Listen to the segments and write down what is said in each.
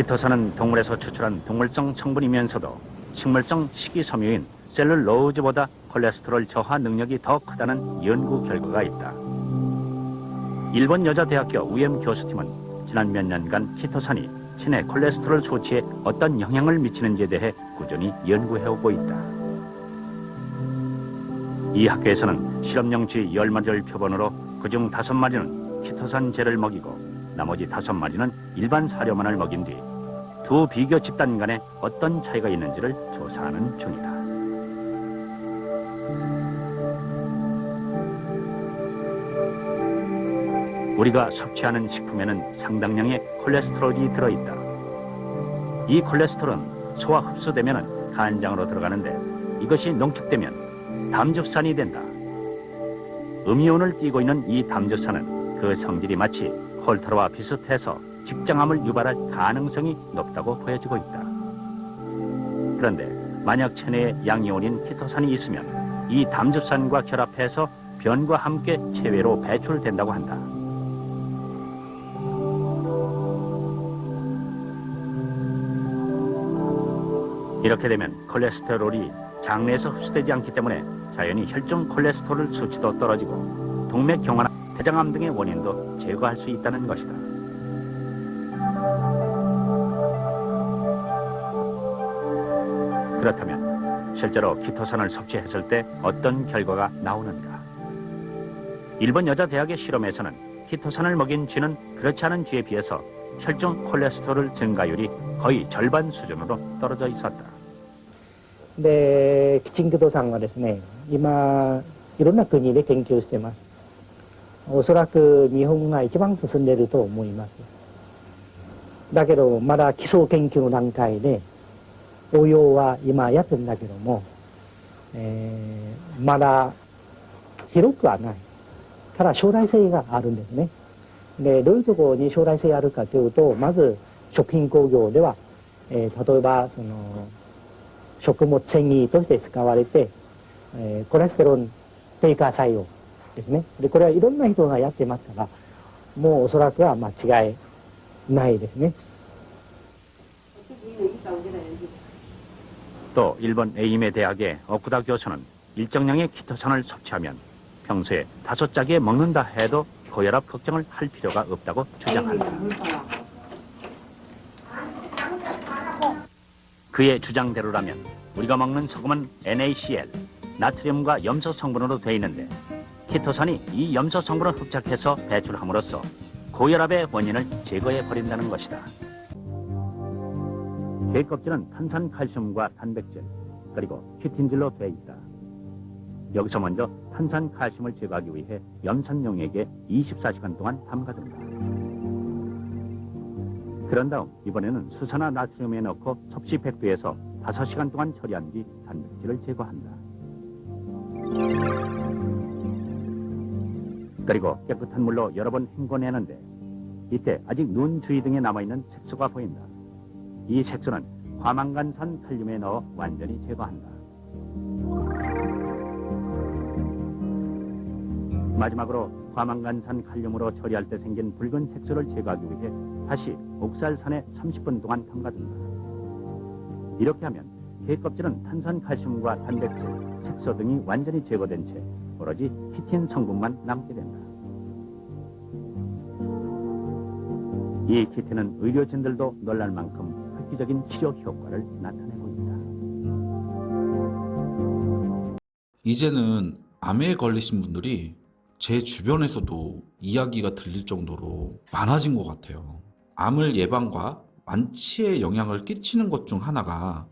키토산은 동물에서 추출한 동물성 성분이면서도 식물성 식이섬유인 셀룰로즈보다 콜레스테롤 저하 능력이 더 크다는 연구 결과가 있다. 일본 여자대학교 우엠 교수팀은 지난 몇 년간 키토산이 체내 콜레스테롤 수치에 어떤 영향을 미치는지에 대해 꾸준히 연구해오고 있다. 이 학교에서는 실험용 쥐 10마리를 표본으로 그중 5마리는 키토산제를 먹이고 나머지 5마리는 일반 사료만을 먹인 뒤 두 비교 집단 간에 어떤 차이가 있는지를 조사하는 중이다. 우리가 섭취하는 식품에는 상당량의 콜레스테롤이 들어있다. 이 콜레스테롤은 소화 흡수되면 간장으로 들어가는데 이것이 농축되면 담즙산이 된다. 음이온을 띠고 있는 이 담즙산은 그 성질이 마치 콜테라와 비슷해서 직장암을 유발할 가능성이 높다고 보여지고 있다. 그런데 만약 체내에 양이온인 키토산이 있으면 이 담즙산과 결합해서 변과 함께 체외로 배출된다고 한다. 이렇게 되면 콜레스테롤이 장내에서 흡수되지 않기 때문에 자연히 혈중 콜레스테롤 수치도 떨어지고 동맥경화나 대장암 등의 원인도 제거할 수 있다는 것이다. 그렇다면 실제로 키토산을 섭취했을 때 어떤 결과가 나오는가? 일본 여자대학의 실험에서는 키토산을 먹인 쥐는 그렇지 않은 쥐에 비해서 혈중 콜레스테롤 증가율이 거의 절반 수준으로 떨어져 있었다. で、キチンキトさんはですね、今いろんな国で研究しています。おそらく日本が一番進んでいると思います。だけどまだ基礎研究の段階で応用は今やってるんだけども、まだ広くはない。ただ将来性があるんですね。で、どういうところに将来性があるかというと、まず食品工業では、例えばその食物繊維として使われて、コレステロール低下作用ですね。で、これはいろんな人がやってますから、もうおそらくは間違いないですね。 또 일본 에이메 대학의 오쿠다 교수는 일정량의 키토산을 섭취하면 평소에 5짜기에 먹는다 해도 고혈압 걱정을 할 필요가 없다고 주장한다. 그의 주장대로라면 우리가 먹는 소금은 NaCl, 나트륨과 염소 성분으로 되어 있는데 키토산이 이 염소 성분을 흡착해서 배출함으로써 고혈압의 원인을 제거해버린다는 것이다. 게 껍질은 탄산칼슘과 단백질, 그리고 키틴질로 되어 있다. 여기서 먼저 탄산칼슘을 제거하기 위해 염산용액에 24시간 동안 담가둔다. 그런 다음 이번에는 수산화 나트륨에 넣고 섭씨 100도에서 5시간 동안 처리한 뒤 단백질을 제거한다. 그리고 깨끗한 물로 여러 번 헹궈내는데 이때 아직 눈 주위 등에 남아있는 색소가 보인다. 이 색소는 과망간산 칼륨에 넣어 완전히 제거한다. 마지막으로 과망간산 칼륨으로 처리할 때 생긴 붉은 색소를 제거하기 위해 다시 옥살산에 30분 동안 담가둔다. 이렇게 하면 게 껍질은 탄산칼슘과 단백질, 색소 등이 완전히 제거된 채 오로지 키틴 성분만 남게 된다. 이 키틴은 의료진들도 놀랄 만큼 획기적인 치료 효과를 나타내고 있다. 이제는 암에 걸리신 분들이 제 주변에서도 이야기가 들릴 정도로 많아진 것 같아요. 암을 예방과 완치에 영향을 끼치는 것 중 하나가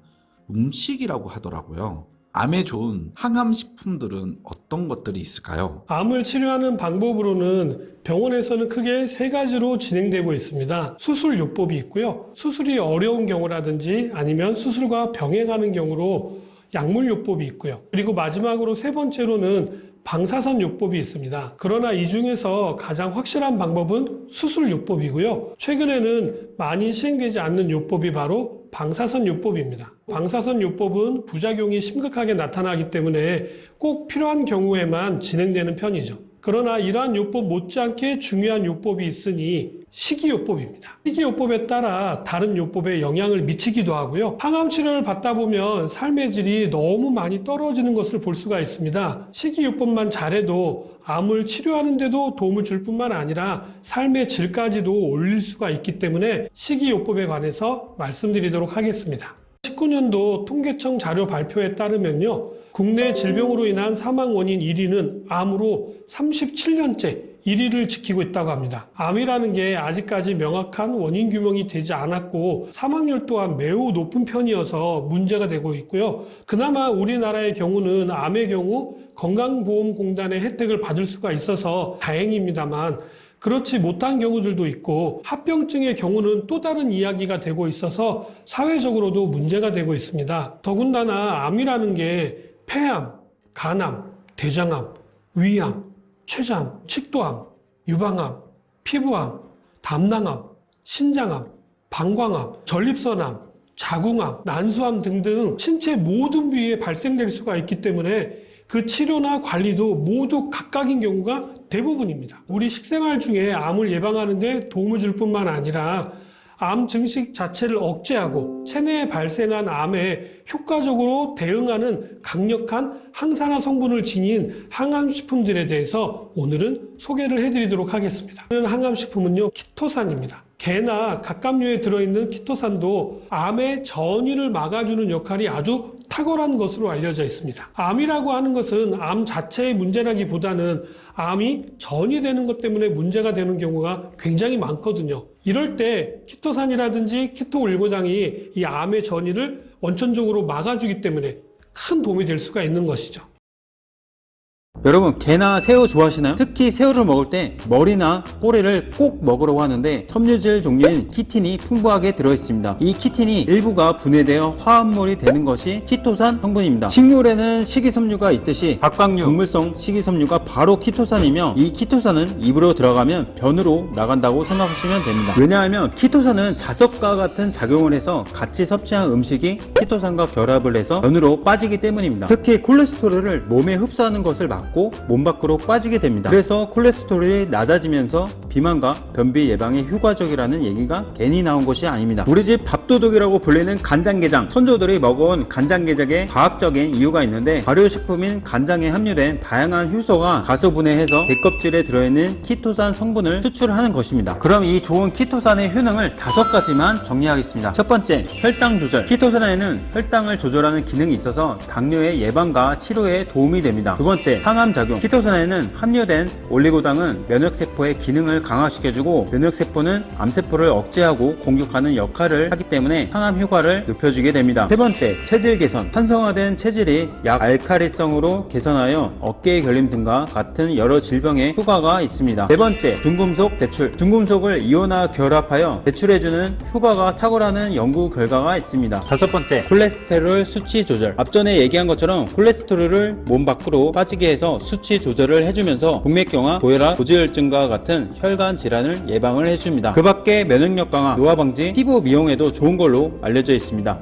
음식이라고 하더라고요. 암에 좋은 항암식품들은 어떤 것들이 있을까요? 암을 치료하는 방법으로는 병원에서는 크게 3가지로 진행되고 있습니다. 수술요법이 있고요. 수술이 어려운 경우라든지 아니면 수술과 병행하는 경우로 약물요법이 있고요. 그리고 마지막으로 3번째로는 방사선요법이 있습니다. 그러나 이 중에서 가장 확실한 방법은 수술요법이고요. 최근에는 많이 시행되지 않는 요법이 바로 방사선요법입니다. 방사선요법은 부작용이 심각하게 나타나기 때문에 꼭 필요한 경우에만 진행되는 편이죠. 그러나 이러한 요법 못지않게 중요한 요법이 있으니 식이요법입니다. 식이요법에 따라 다른 요법에 영향을 미치기도 하고요. 항암 치료를 받다 보면 삶의 질이 너무 많이 떨어지는 것을 볼 수가 있습니다. 식이요법만 잘해도 암을 치료하는 데도 도움을 줄 뿐만 아니라 삶의 질까지도 올릴 수가 있기 때문에 식이요법에 관해서 말씀드리도록 하겠습니다. 19년도 통계청 자료 발표에 따르면요, 국내 질병으로 인한 사망 원인 1위는 암으로 37년째 1위를 지키고 있다고 합니다. 암이라는 게 아직까지 명확한 원인 규명이 되지 않았고 사망률 또한 매우 높은 편이어서 문제가 되고 있고요. 그나마 우리나라의 경우는 암의 경우 건강보험공단의 혜택을 받을 수가 있어서 다행입니다만, 그렇지 못한 경우들도 있고 합병증의 경우는 또 다른 이야기가 되고 있어서 사회적으로도 문제가 되고 있습니다. 더군다나 암이라는 게 폐암, 간암, 대장암, 위암, 췌장, 칡도암, 유방암, 피부암, 담낭암, 신장암, 방광암, 전립선암, 자궁암, 난수암 등등 신체 모든 부위에 발생될 수가 있기 때문에 그 치료나 관리도 모두 각각인 경우가 대부분입니다. 우리 식생활 중에 암을 예방하는 데 도움을 줄 뿐만 아니라 암 증식 자체를 억제하고 체내에 발생한 암에 효과적으로 대응하는 강력한 항산화 성분을 지닌 항암식품들에 대해서 오늘은 소개를 해드리도록 하겠습니다. 항암식품은요, 키토산입니다. 게나 갑각류에 들어있는 키토산도 암의 전이를 막아주는 역할이 아주 탁월한 것으로 알려져 있습니다. 암이라고 하는 것은 암 자체의 문제라기보다는 암이 전이 되는 것 때문에 문제가 되는 경우가 굉장히 많거든요. 이럴 때 키토산이라든지 키토올리고당이 이 암의 전이를 원천적으로 막아주기 때문에 큰 도움이 될 수가 있는 것이죠. 여러분, 게나 새우 좋아하시나요? 특히 새우를 먹을 때 머리나 꼬리를 꼭 먹으라고 하는데 섬유질 종류인 키틴이 풍부하게 들어있습니다. 이 키틴이 일부가 분해되어 화합물이 되는 것이 키토산 성분입니다. 식물에는 식이섬유가 있듯이 갑각류, 동물성 식이섬유가 바로 키토산이며, 이 키토산은 입으로 들어가면 변으로 나간다고 생각하시면 됩니다. 왜냐하면 키토산은 자석과 같은 작용을 해서 같이 섭취한 음식이 키토산과 결합을 해서 변으로 빠지기 때문입니다. 특히 콜레스테롤을 몸에 흡수하는 것을 막고 몸 밖으로 빠지게 됩니다. 그래서 콜레스테롤이 낮아지면서 비만과 변비 예방에 효과적이라는 얘기가 괜히 나온 것이 아닙니다. 우리 집 밥도둑이라고 불리는 간장게장, 선조들이 먹어온 간장게장에 과학적인 이유가 있는데, 발효식품인 간장에 함유된 다양한 효소가 가수분해해서 게껍질에 들어있는 키토산 성분을 추출하는 것입니다. 그럼 이 좋은 키토산의 효능을 5가지만 정리하겠습니다. 첫 번째, 혈당 조절. 키토산에는 혈당을 조절하는 기능이 있어서 당뇨의 예방과 치료에 도움이 됩니다. 두 번째, 항암작용. 키토산에는 함유된 올리고당은 면역세포의 기능을 강화시켜주고 면역세포는 암세포를 억제하고 공격하는 역할을 하기 때문에 항암 효과를 높여주게 됩니다. 세 번째, 체질 개선. 활성화된 체질이 약 알칼리성으로 개선하여 어깨의 결림 등과 같은 여러 질병에 효과가 있습니다. 네 번째, 중금속 배출. 중금속을 이온화 결합하여 배출해주는 효과가 탁월하는 연구 결과가 있습니다. 다섯 번째, 콜레스테롤 수치 조절. 앞전에 얘기한 것처럼 콜레스테롤을 몸 밖으로 빠지게 해서 수치 조절을 해주면서 동맥경화, 고혈압, 고지혈증과 같은 혈관 질환을 예방을 해줍니다. 그 밖에 면역력 강화, 노화 방지, 피부 미용에도 좋은 걸로 알려져 있습니다.